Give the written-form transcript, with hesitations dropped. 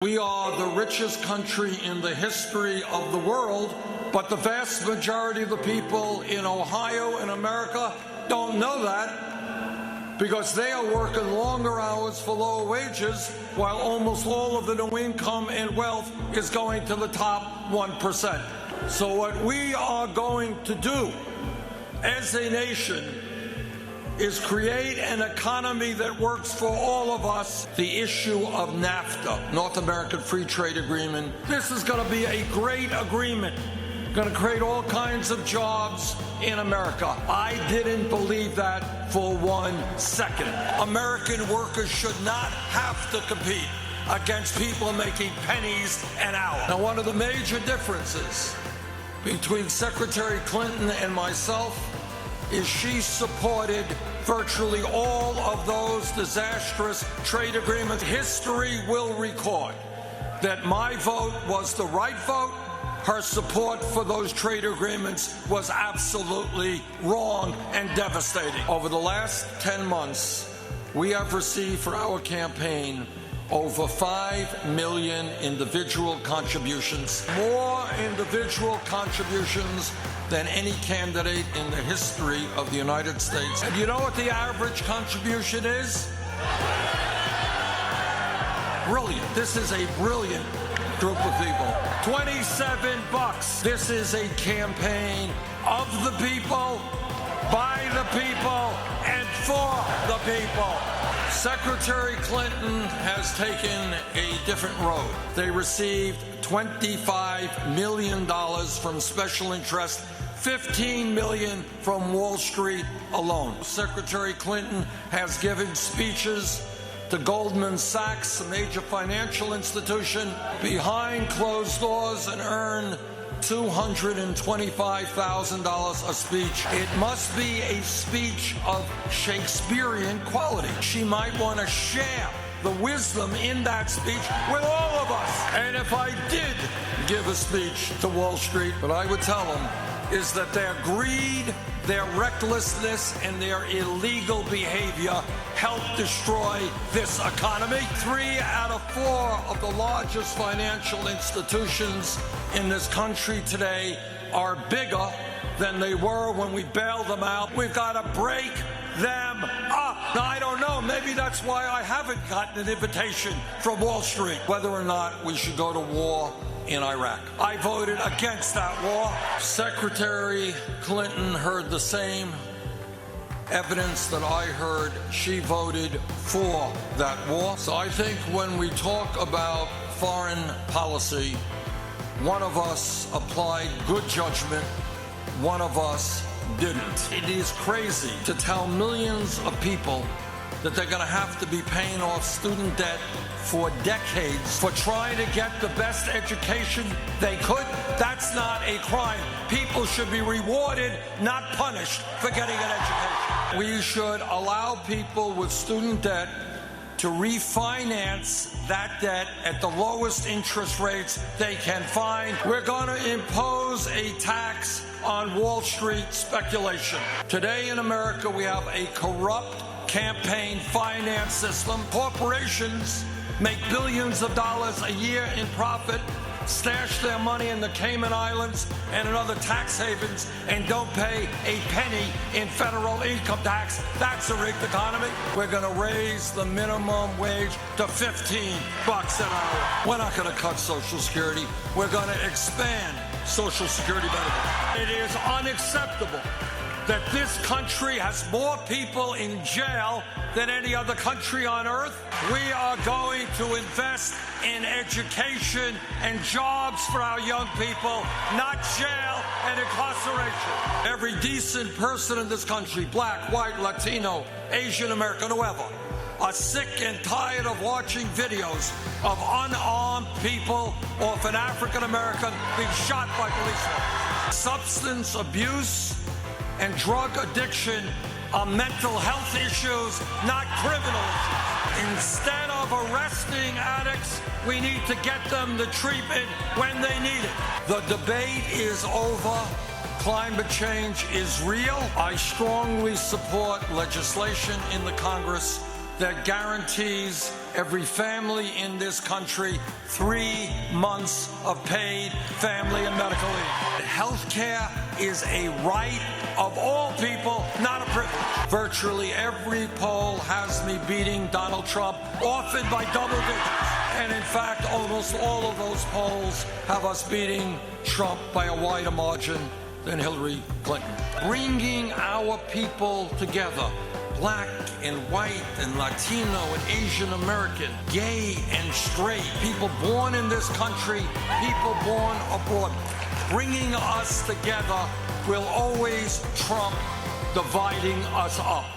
We are the richest country in the history of the world, but the vast majority of the people in Ohio and America don't know that because they are working longer hours for lower wages, while almost all of the new income and wealth is going to the top 1%. So what we are going to do as a nation is create an economy that works for all of us. The issue of NAFTA, North American Free Trade Agreement, this is going to be a great agreement, going to create all kinds of jobs in America. I didn't believe that for 1 second. American workers should not have to compete against people making pennies an hour. Now, one of the major differences between Secretary Clinton and myself is she supported virtually all of those disastrous trade agreements. History will record that my vote was the right vote. Her support for those trade agreements was absolutely wrong and devastating. Over the last 10 months, we have received for our campaign over 5 million individual contributions, more individual contributions than any candidate in the history of the United States. And you know what the average contribution is? Brilliant. This is a brilliant group of people. $27. This is a campaign of the people, by the people, and for the people. Secretary Clinton has taken a different road. They received $25 million from special interest, $15 million from Wall Street alone. Secretary Clinton has given speeches to Goldman Sachs, a major financial institution, behind closed doors and earned $225,000 a speech. It must be a speech of Shakespearean quality. She might want to share the wisdom in that speech with all of us. And if I did give a speech to Wall Street, what I would tell them is that their greed, their recklessness, and their illegal behavior helped destroy this economy. 3 out of 4 of the largest financial institutions in this country today are bigger than they were when we bailed them out. We've got to break them up. Now, I don't know, maybe that's why I haven't gotten an invitation from Wall Street, whether or not we should go to war in Iraq. I voted against that war. Secretary Clinton heard the same evidence that I heard. She voted for that war. So I think when we talk about foreign policy, one of us applied good judgment, one of us didn't. It is crazy to tell millions of people that they're going to have to be paying off student debt for decades for trying to get the best education they could. That's not a crime. People should be rewarded, not punished, for getting an education. We should allow people with student debt to refinance that debt at the lowest interest rates they can find. We're going to impose a tax on Wall Street speculation. Today in America, we have a corrupt campaign finance system. Corporations make billions of dollars a year in profit, stash their money in the Cayman Islands and in other tax havens, and don't pay a penny in federal income tax. That's a rigged economy. We're going to raise the minimum wage to $15 an hour. We're not going to cut Social Security. We're going to expand Social Security benefits. It is unacceptable that this country has more people in jail than any other country on earth. We are going to invest in education and jobs for our young people, not jail and incarceration. Every decent person in this country, black, white, Latino, Asian American, whoever, are sick and tired of watching videos of unarmed people or an African American being shot by police officers. Substance abuse and drug addiction are mental health issues, not criminal issues. Instead of arresting addicts, we need to get them the treatment when they need it. The debate is over. Climate change is real. I strongly support legislation in the Congress that guarantees every family in this country 3 months of paid family and medical leave. Health care is a right of all people, not a privilege. Virtually every poll has me beating Donald Trump, often by double digits. And in fact, almost all of those polls have us beating Trump by a wider margin than Hillary Clinton. Bringing our people together, black and white and Latino and Asian American, gay and straight, people born in this country, people born abroad. Bringing us together will always trump dividing us up.